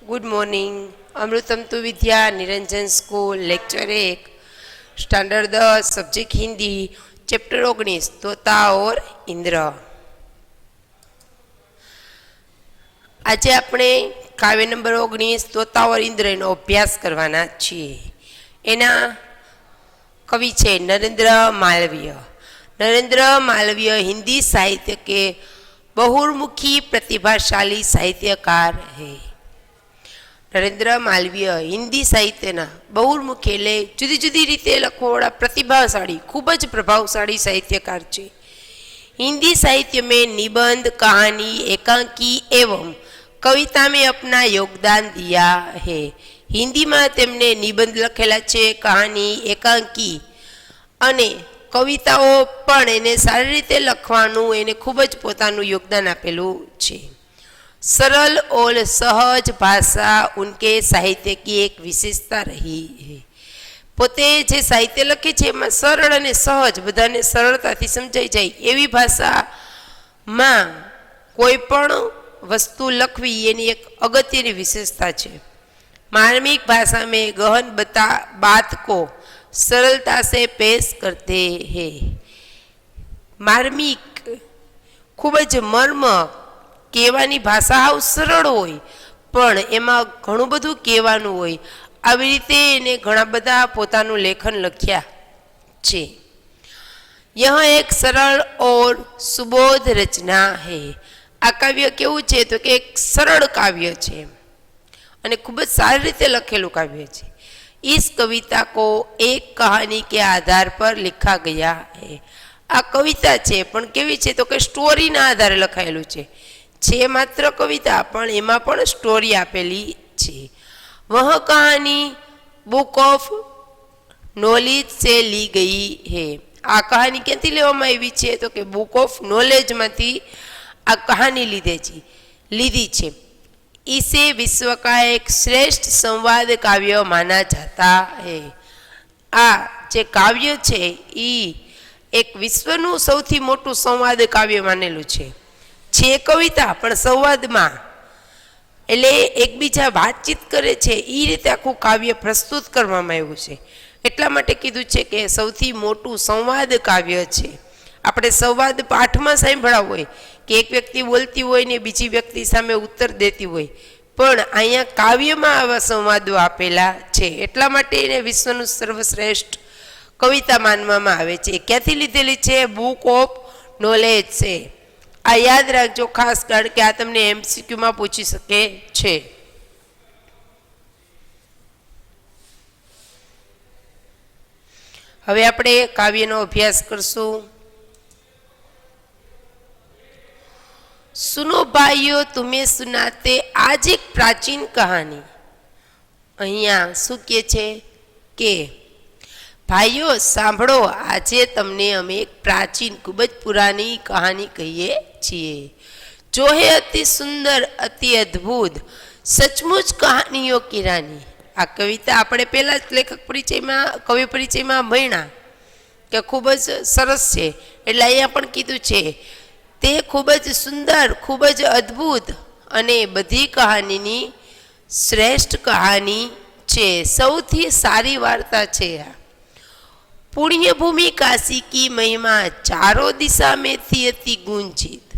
Good morning. Amritam Tu Vidya Niranjan school lecture 1 standard 10 subject Hindi chapter 19 तोता और इंद्र। आज આપણે કાવ્ય નંબર 19 તોતા और इंद्र નો અભ્યાસ કરવાના છીએ। એના કવિ છે नरेंद्र मालवीय। नरेंद्र मालवीय हिंदी साहित्य के बहुमुखी प्रतिभाशाली साहित्यकार है। नरेंद्र मालवीय हिंदी साहित्यना बहुमुखी એટલે જુદી જુદી રીતે લખવાવાળા प्रतिभाशाली खूब ज प्रभावशाली साहित्यकार છે। हिंदी साहित्य में निबंध, कहानी, एकांकी एवं कविता में अपना योगदान दिया है। हिंदी में तेमने निबंध लखेला છે, कहानी, एकांकी अने कविताओ पण एने सारी रीते लखवानुं एने खूब ज पोतानुं योगदान आपेलुं छे। सरल और सहज भाषा उनके साहित्य की एक विशेषता रही है। पोते जे साहित्य लखे छे एमां सरल अने सहज बधाने सरलताथी समजाई जाय एवी भाषामां कोई पण वस्तु लखवी एनी एक अगत्यनी विशेषता छे। मार्मिक भाषा में गहन बात को सरलता से पेश करते हैं। मार्मिक खूब ज मर्म कहेवानी भाषा हाव सरल होय पण एमां घणुं बधुं कहेवानुं होय। આવી રીતે એને ઘણા બધા પોતાનું લેખન લખ્યા છે। यह एक सरल और सुबोध रचना है। आ काव्य केवुं छे तो के एक सरल काव्य छे अने खूब ज सारी रीते लखेलुं काव्य छे। इस कविता को एक कहानी के आधार पर लिखा गया है। आ कविता छे पण केवी छे तो के स्टोरीना आधारे लखायेलुं छे मात्र कविता पण एमां पण स्टोरी आपेली छे। वह कहानी बुक ऑफ नॉलेज से ली गई है। आ कहानी क्यांथी लेवामां आवी छे तो के बुक ऑफ नॉलेज मांथी आ कहानी लीधी छे। इसे विश्व का एक श्रेष्ठ संवाद काव्य माना जाता है। आ जे काव्य छे ई एक विश्वनुं सौथी मोटुं संवाद काव्य मानेलुं छे कविता पण संवादमां एटले एकबीजा वातचीत करे छे ई रीते आखुं काव्य प्रस्तुत करवामां आव्युं छे। એટલા માટે કીધું છે કે સૌથી મોટું સંવાદ કાવ્ય છે। આપણે સંવાદ પાઠમાં સાંભળ્યા હોય કે એક વ્યક્તિ બોલતી હોય ને બીજી વ્યક્તિ સામે ઉત્તર દેતી હોય પણ અહીંયા કાવ્યમાં આવા સંવાદો આપેલા છે એટલા માટે એને વિશ્વનું સર્વશ્રેષ્ઠ કવિતા માનવામાં આવે છે। ક્યાંથી લીધેલી છે? બુક ઓફ નોલેજ છે। આ યાદ રાખજો ખાસ કારણ કે આ તમને એમસીક્યુમાં પૂછી શકે છે। હવે આપણે કાવ્યનો અભ્યાસ કરશું। सुनो भाइयों तुम्हें सुनाते आज एक प्राचीन कहानी। अहींया शुं कहे छे के भाइयों सांभळो आजे तमने अमे एक प्राचीन खूब ज पुरानी कहानी कहीए छीए जो है अति सुंदर अति अद्भुत सचमुच कहानियों की रानी। आ कविता આપણે પહેલા જ લેખક પરિચયમાં કવિ પરિચયમાં ભણ્યા કે ખૂબ જ સરસ છે એટલે અહીંયા પણ કીધું છે તે ખૂબ જ સુંદર ખૂબ જ અદ્ભુત અને બધી કહાનીની શ્રેષ્ઠ કહાની છે સૌથી સારી વાર્તા છે। पुण्यभूमि काशी की महिमा चारों दिशा में थी अति गुंजित।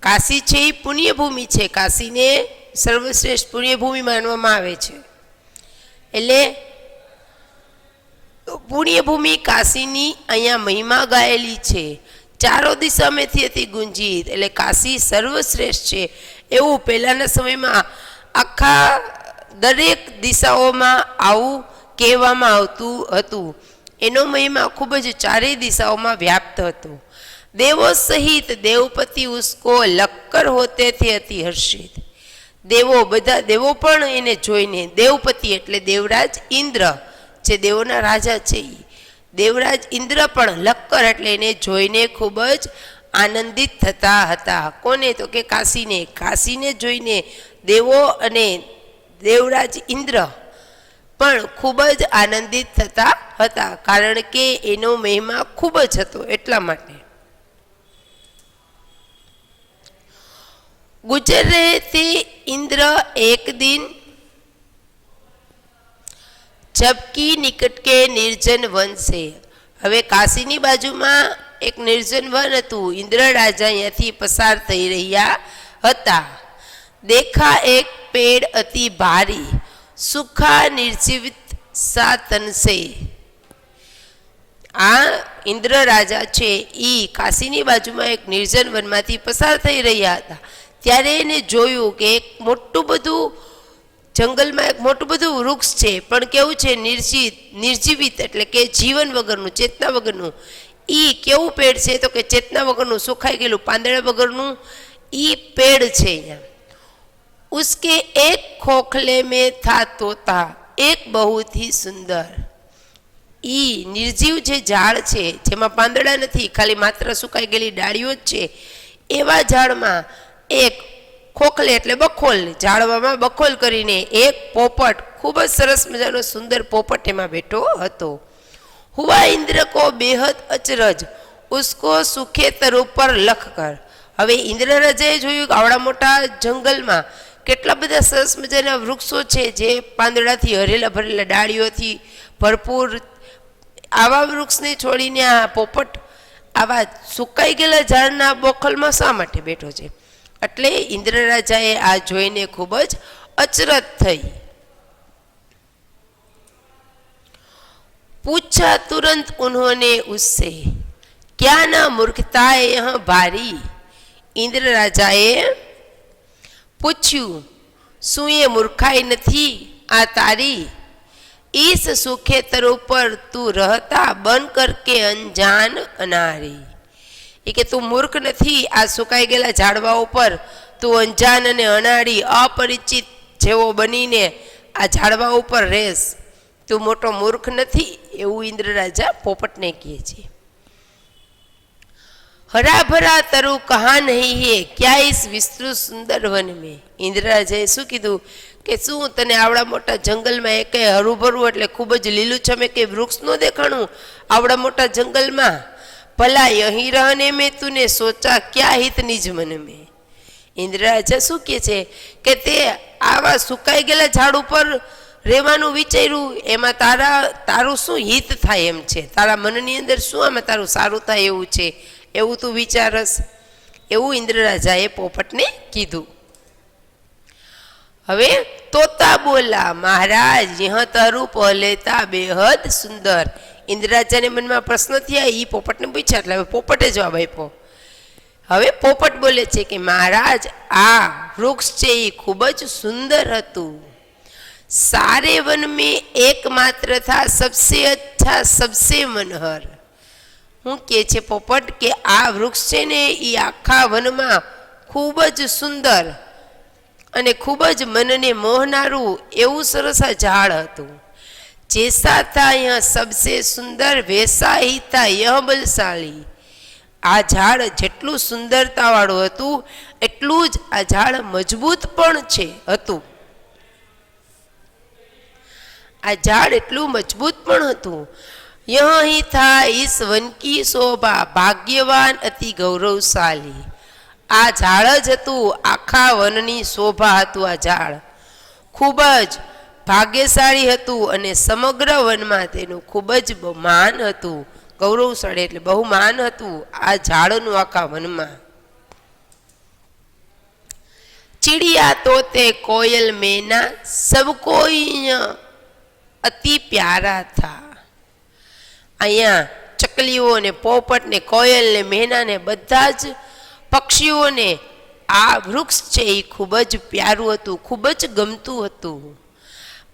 काशी छे पुण्यभूमि छे, काशी ने सर्वश्रेष्ठ पुण्यभूमि मानवामां आवे छे એટલે પુણ્યભૂમિ કાશીની અહીંયા મહિમા ગાયેલી છે। ચારો દિશામાંથી અતિ ગુંજીત એટલે કાશી સર્વશ્રેષ્ઠ છે એવું પહેલાના સમયમાં આખા દરેક દિશાઓમાં આવું કહેવામાં આવતું હતું। એનો મહિમા ખૂબ જ ચારેય દિશાઓમાં વ્યાપ્ત હતો। દેવો સહિત દેવપતિ ઉસકો લક્કર હોતે थे અતિ હર્ષિત। દેવો બધા દેવો પણ એને જોઈને દેવપતિ એટલે દેવરાજ ઇન્દ્ર જે દેવોના રાજા છે દેવરાજ ઇન્દ્ર પણ લક્કર એટલે એને જોઈને ખૂબ જ આનંદિત થતા હતા। કોને? તો કે કાશીને। કાશીને જોઈને દેવો અને દેવરાજ ઇન્દ્ર પણ ખૂબ જ આનંદિત થતા હતા કારણ કે એનો મહિમા ખૂબ જ હતો એટલા માટે। गुजर रहे थे इंद्र एक दिन जबकि निकट के निर्जन वन से, હવે કાશીની બાજુમાં એક નિર્જન વન હતું. ઇન્દ્ર રાજા અહીંયાથી પસાર થઈ રહ્યા હતા. દેખા એક પેડ અતિ ભારી સુખા નિર્જીવિત સા તનસે. આ ઇન્દ્ર રાજા છે એ કાશીની બાજુમાં એક નિર્જન વનમાંથી પસાર થઈ રહ્યા હતા. ત્યારે એને જોયું કે એક મોટું બધું જંગલમાં એક મોટું બધું વૃક્ષ છે, પણ કેવું છે, નિર્જીવિત એટલે કે જીવન વગરનું, ચેતના વગરનું. ઈ કેવું પેડ છે તો કે ચેતના વગરનું, સુખાઈ ગયેલું, પાંદડા વગરનું ઈ પેડ છે. અહીંયા उसके एक खोखले में था तोता एक बहुत ही सुंदर. ઈ નિર્જીવ જે ઝાડ છે જેમાં પાંદડા નથી, ખાલી માત્ર સુકાઈ ગયેલી ડાળીઓ જ છે, એવા ઝાડમાં એક ખોખલે એટલે બખોલ, ઝાડવામાં બખોલ કરીને એક પોપટ, ખૂબ જ સરસ મજાનો સુંદર પોપટ એમાં બેઠો હતો. હુઆ ઇન્દ્ર કો બેહદ અચરજ ઉસકો સુખેતર ઉપર લખ કર. હવે ઇન્દ્ર રાજાએ જોયું કે આવડા મોટા જંગલમાં કેટલા બધા સરસ મજાના વૃક્ષો છે જે પાંદડાથી હરેલા ભરેલા, ડાળીઓથી ભરપૂર. આવા વૃક્ષને છોડીને આ પોપટ આવા સુકાઈ ગયેલા ઝાડના બોખલમાં શા માટે બેઠો છે? એટલે ઇન્દ્ર રાજાએ આ જોઈને ખૂબ જ અચરજ થઈ. પૂછા તુરંત ઉन्होंने उससे क्या ना मूर्खता है यह भारी. ઇન્દ્ર રાજાએ પૂછ્યું, શું એ મૂર્ખાઈ નથી આ તારી? ઈસ સુખેતર ઉપર તું રહતા બન કરકે અંજાન અનારી. એ કે તું મૂર્ખ નથી, આ સુકાઈ ગયેલા ઝાડવા ઉપર તું અંજાન અને અનાળી અપરિચિત જેવો બનીને આ ઝાડવા ઉપર રહેશ, તું મોટો મૂર્ખ નથી, એવું ઇન્દ્ર રાજા પોપટને કહે છે. હરા ભરા તરુ કહા નહીં હે ક્યાં ઇસ વિસ્તૃત સુંદર વન મેં. ઇન્દ્ર રાજાએ શું કીધું કે શું તને આવડા મોટા જંગલમાં એ કંઈ હરુભરું એટલે ખૂબ જ લીલુંછમ એ કંઈ વૃક્ષ ન દેખાણું આવડા મોટા જંગલમાં? ભલા અહીં રહને મેં તુને સોચા ક્યાં હિત નિજ મન મેં. ઇન્દ્ર રાજા શું કહે છે કે તે આવા સુકાઈ ગયેલા ઝાડ ઉપર રહેવાનું વિચાર્યું, એમાં તારું શું હિત થાય એમ છે? તારા મનની અંદર શું આમાં તારું સારું થાય એવું છે, એવું તું વિચારસ? એવું ઇન્દ્ર રાજાએ પોપટને કીધું. હવે તોતા બોલા, મહારાજ યહ તારું પહેલેતા બેહદ સુંદર. ઇન્દ્ર રાજાને મનમાં પ્રશ્ન થયા, એ પોપટને પૂછ્યા એટલે હવે પોપટે જવાબ આપ્યો. હવે પોપટ બોલે છે કે મહારાજ આ વૃક્ષ છે એ ખૂબ જ સુંદર હતું. સારે વન મેં એકમાત્ર થા સબસે અચ્છા સબસે મનહર. હું કે છે પોપટ કે આ વૃક્ષ છે ને એ આખા વનમાં ખૂબ જ સુંદર અને ખૂબ જ મનને મોહનારું એવું સરસ આ ઝાડ હતું. જૈસા થા યહ સબસે સુંદર વૈસા હી થા યહ બલશાળી. આ ઝાડ જેટલું સુંદરતાવાળું હતું એટલું જ આ ઝાડ મજબૂત પણ હતું. આ ઝાડ એટલું મજબૂત પણ હતું. યહ હી થા ઇસ વન કી શોભા ભાગ્યવાન અતિ ગૌરવશાળી. આ ઝાડ જ હતું, આખા વનની શોભા હતું. આ ઝાડ ખૂબ જ ભાગ્યશાળી હતું અને સમગ્ર વનમાં તેનું ખૂબ જ માન હતું. ગૌરવશાળી એટલે બહુ માન હતું આ ઝાડનું આખા વનમાં. ચિડિયા તોતે કોયલ મેના સબ કોઈ અતિ પ્યારા થા. અહીંયા ચકલીઓ ને પોપટ ને કોયલ ને મેના ને બધા જ પક્ષીઓને આ વૃક્ષ છે એ ખૂબ જ પ્યારું હતું, ખૂબ જ ગમતું હતું.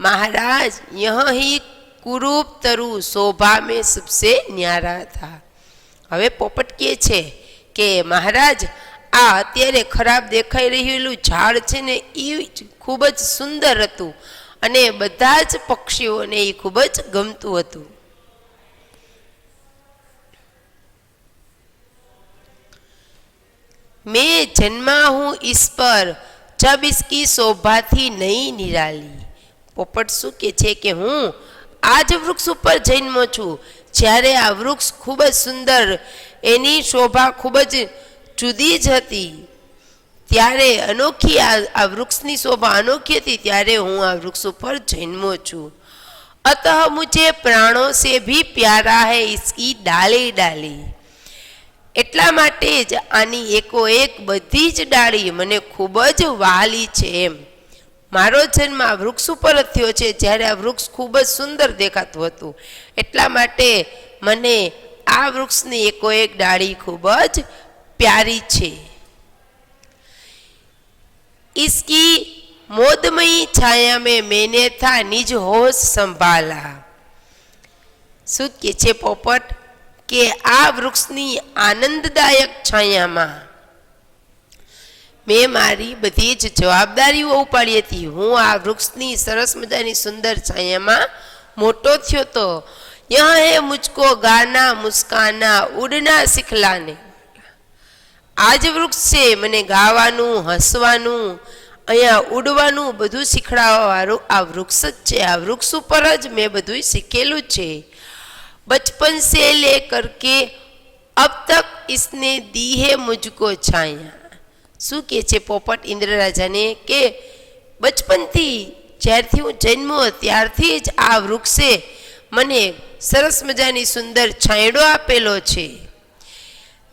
મહારાજ યહ હી કુરૂપ તરુ શોભા મેં સબસે ન્યારા થા. હવે પોપટ કહે છે કે મહારાજ આ અત્યારે ખરાબ દેખાઈ રહેલું ઝાડ છે ને એ ખૂબ જ સુંદર હતું અને બધા જ પક્ષીઓને એ ખૂબ જ ગમતું હતું. मैं जन्मा हूँ इस पर जब इसकी शोभा थी नहीं निराली. પોપટ શું કહે છે કે હું આ જ વૃક્ષ ઉપર જન્મો છું જ્યારે આ વૃક્ષ ખૂબ જ સુંદર, એની શોભા ખૂબ જ જુદી જ હતી, ત્યારે અનોખી આ વૃક્ષની શોભા અનોખી હતી, ત્યારે હું આ વૃક્ષ ઉપર જન્મો છું. अतः मुझे प्राणों से भी प्यारा है इसकी डाली डाली. એટલા માટે જ આની એકોએક બધી જ ડાળી મને ખૂબ જ વહાલી છે. એમ મારો જન્મ આ વૃક્ષ ઉપર જ થયો છે, જ્યારે આ વૃક્ષ ખૂબ જ સુંદર દેખાતું હતું. એટલા માટે મને આ વૃક્ષની એકોએક ડાળી ખૂબ જ પ્યારી છે. इसकी मोदमयी छाया में मैंने था निज होश संभाला. શું કે છે પોપટ કે આ વૃક્ષની આનંદદાયક છાયામાં મેં મારી બધી જ જવાબદારીઓ ઉપાડી હતી. હું આ વૃક્ષની સરસ મજાની સુંદર છાયામાં મોટો થયો તો. યહ હે મુझको ગાના મુસ્કાના ઉડના સિખલાને. આ જ વૃક્ષ છે મને ગાવાનું, હસવાનું, અહીંયા ઉડવાનું બધું શીખડાવવા વાળું આ વૃક્ષ જ છે. આ વૃક્ષ ઉપર જ મેં બધું શીખેલું છે. बचपन से लेकर के अब तक इसने दी है मुझको छाया. શું કે છે પોપટ ઇન્દ્રરાજાને કે બચપનથી જ્યારથી હું જન્મ્યો ત્યારથી જ આ વૃક્ષે મને સરસ મજાની સુંદર છાંયડો આપેલો છે.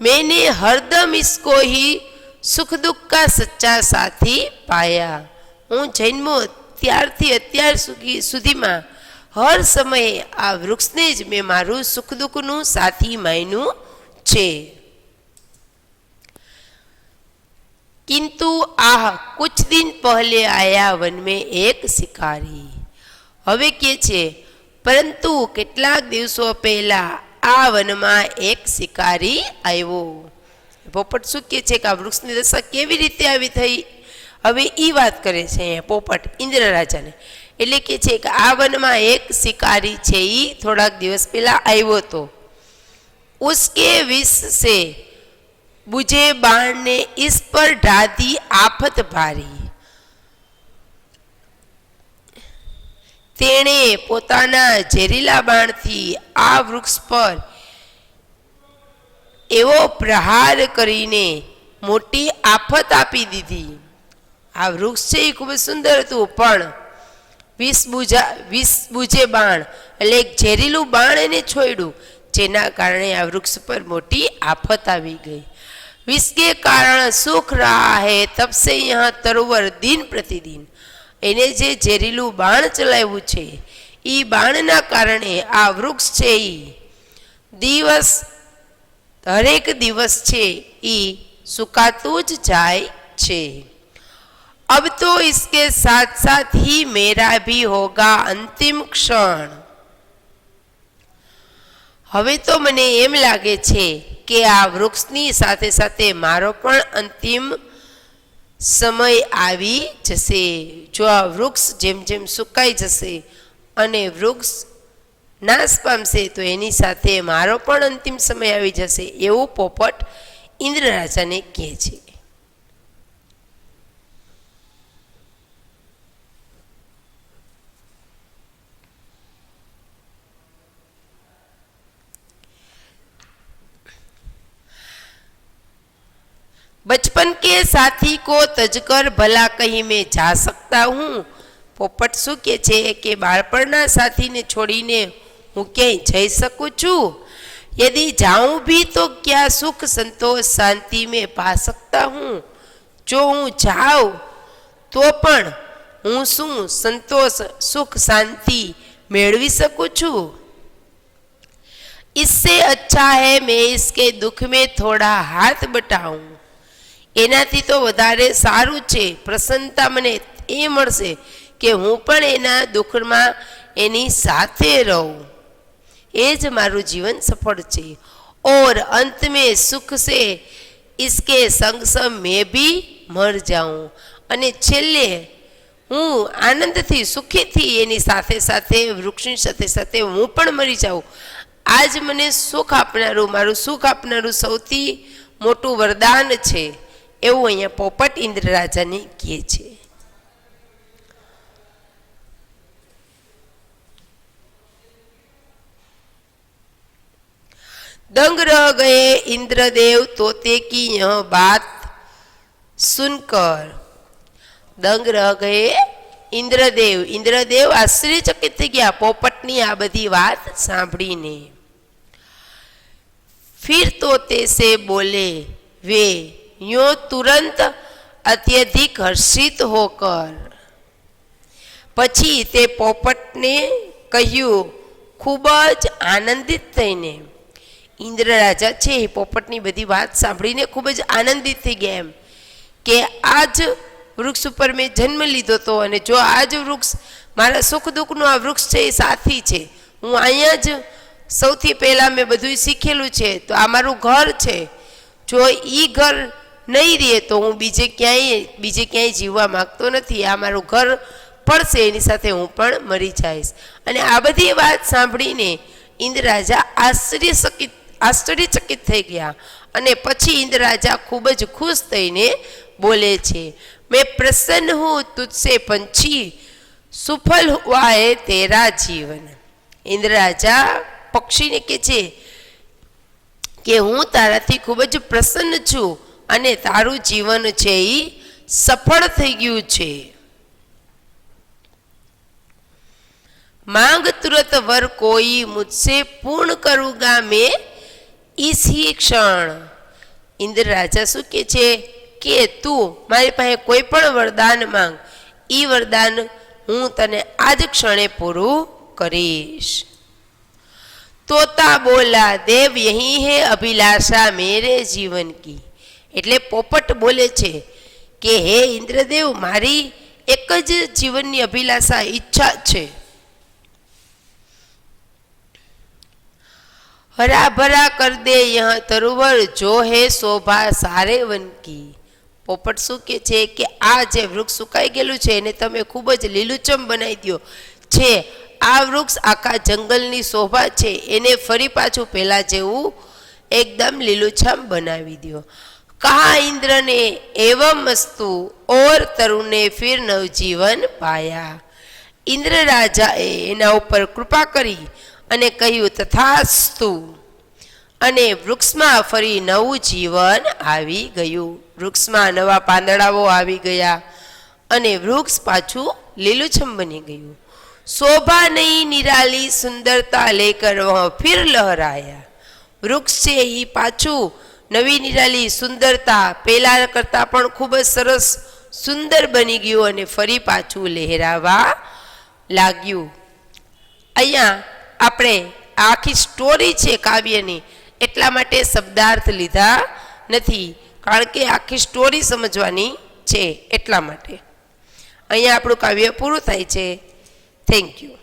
मैंने हरदम इसको ही सुख दुख का सच्चा साथी पाया. હું જન્મો ત્યારથી અત્યાર સુધીમાં હર સમયે આ વૃક્ષને જ મેં મારું સુખ દુઃખનું સાથી માન્યું છે. किंतु आह कुछ दिन पहले आया वन में एक शिकारी. હવે કે છે પરંતુ કેટલાક દિવસો પહેલા આ વનમાં એક શિકારી આવ્યો. પોપટ શું કે છે કે આ વૃક્ષની દશા કેવી રીતે આવી થઈ, હવે એ વાત કરે છે પોપટ ઇન્દ્રરાજાને. એટલે કે છે કે આ વનમાં એક શિકારી છે, એ થોડાક દિવસ પહેલા આવ્યો હતો. उसके विष से बुझे बाण ने इस पर ढा दी आफत भारी. તેણે પોતાના ઝેરીલા બાણથી આ વૃક્ષ પર એવો પ્રહાર કરીને મોટી આફત આપી દીધી. આ વૃક્ષ છે એ ખૂબ જ સુંદર હતું, પણ વિષ બુજે બાણ એટલે એક ઝેરીલું બાણ એને છોડ્યું, જેના કારણે આ વૃક્ષ પર મોટી આફત આવી ગઈ. विष के कारण सुख रहा है तब से यहाँ तरोवर दिन प्रतिदिन. એને જે ઝેરીલું બાણ ચલાવ્યું છે એ બાણના કારણે આ વૃક્ષ છે એ દિવસ હરેક દિવસ છે એ સુકાતું જ જાય છે. अब तो इसके साथ साथ ही मेरा भी होगा अंतिम क्षण. હવે તો મને એમ લાગે છે કે આ વૃક્ષની સાથે સાથે મારો પણ અંતિમ સમય આવી જશે. જો આ વૃક્ષ જેમ જેમ સુકાઈ જશે અને વૃક્ષ નાશ પામશે તો એની સાથે મારો પણ અંતિમ સમય આવી જશે, એવું પોપટ ઇન્દ્રરાજાને કહે છે. बचपन के साथी को तजकर भला कहीं मैं जा सकता हूँ. પોપટ શું કે છે કે બાળપણના સાથીને છોડીને હું ક્યાંય જઈ શકું છું? यदि जाऊं भी तो क्या सुख संतोष शांति में पा सकता हूँ. જો હું જાઉં તો પણ હું શું સંતોષ સુખ શાંતિ મેળવી શકું છું? इससे अच्छा है मैं इसके दुख में थोड़ा हाथ बटाऊं. એનાથી તો વધારે સારું છે, પ્રસન્નતા મને એ મળશે કે હું પણ એના દુઃખમાં એની સાથે રહું. એ જ મારું જીવન સફળ છે. और अंत में सुख से इसके संग संग मैं भी मर जाऊं. અને છેલ્લે હું આનંદથી સુખીથી એની સાથે સાથે વૃક્ષની સાથે સાથે હું પણ મરી જાઉં. આજ મને સુખ આપનારું, મારું સુખ આપનારું સૌથી મોટું વરદાન છે, એવું અહીંયા પોપટ ઇન્દ્રરાજાને કહે છે. दंग रह गए इंद्रदेव तोते की यह बात सुनकर दंग रह गए इंद्रदेव। इंद्रदेव आश्चर्यचकित થઈ ગયા પોપટની આ બધી વાત સાંભળીને। फिर तोते से बोले वे यूं तुरंत अत्यधिक हर्षित होकर। પછી તે પોપટને કહ્યું ખૂબ જ આનંદિત થઈને। ઇન્દ્ર રાજા છે એ પોપટની બધી વાત સાંભળીને ખૂબ જ આનંદિત થઈ ગયા એમ કે આ જ વૃક્ષ ઉપર મેં જન્મ લીધો હતો અને જો આ જ વૃક્ષ મારા સુખ દુઃખનું આ વૃક્ષ છે એ સાથી છે, હું અહીંયા જ સૌથી પહેલાં મેં બધું શીખેલું છે, તો આ મારું ઘર છે, જો એ ઘર નહીં રહે તો હું બીજે ક્યાંય જીવવા માગતો નથી, આ મારું ઘર પડશે એની સાથે હું પણ મરી જઈશ। અને આ બધી વાત સાંભળીને ઇન્દ્ર રાજા આશ્ચર્યચકિત થઈ ગયા અને પછી ઇન્દ્ર રાજા ખૂબ જ ખુશ થઈને બોલે છે मैं प्रसन्न हूँ तुझसे पंछी सुफल हुआ है तेरा जीवन। इंद्र राजा पक्षी ने कहे छे कि हूँ ताराथी खूब ज प्रसन्न छूँ अने तारू जीवन छे ई सफल थई गयुं छे। मांग तुरंत वर कोई मुझसे पूर्ण करूंगा मैं इसी क्षण। इंद्र राजा शू कहे छे કે તું મારી પાસે કોઈ પણ વરદાન માંગ, એ વરદાન હું તને આ જ ક્ષણે પૂરું કરીશ। તોતા બોલા દેવ યહી હે અભિલાષા મેરે જીવન કી। એટલે પોપટ બોલે છે કે હે ઇન્દ્રદેવ મારી એક જ જીવનની અભિલાષા ઈચ્છા છે। हरा भरा कर दे यह तरुवर जो है शोभा सारे वन की। પોપટ શું કહે છે કે આ જે વૃક્ષ સુકાઈ ગયેલું છે એને તમે ખૂબ જ લીલુંછમ બનાવી દો છે, આ વૃક્ષ આખા જંગલની શોભા છે એને ફરી પાછું પહેલા જેવું એકદમ લીલુંછમ બનાવી દો। कहा इंद्र ने एवं मस्तु और तरुण ने फिर नवजीवन पाया। इंद्र राजाए एना ઉપર કૃપા કરી અને કહ્યું તથાસ્તુ અને વૃક્ષમાં ફરી નવું જીવન આવી ગયું। વૃક્ષમાં નવા પાંદડાઓ આવી ગયા અને વૃક્ષ પાછું લીલુંછમ બની ગયું। શોભા નહીં નિરાલી સુંદરતા લેકર વહ ફિર લહરાયા। વૃક્ષ છે એ પાછું નવી નિરાલી સુંદરતા પહેલા કરતાં પણ ખૂબ જ સરસ સુંદર બની ગયું અને ફરી પાછું લહેરાવા લાગ્યું। અહીંયા આપણે આખી સ્ટોરી છે કાવ્યની એટલા માટે શબ્દાર્થ લીધા નથી, કારણ કે આખી સ્ટોરી સમજવાની છે એટલા માટે। અહીંયા આપણું કાવ્ય પૂરું થાય છે। Thank you.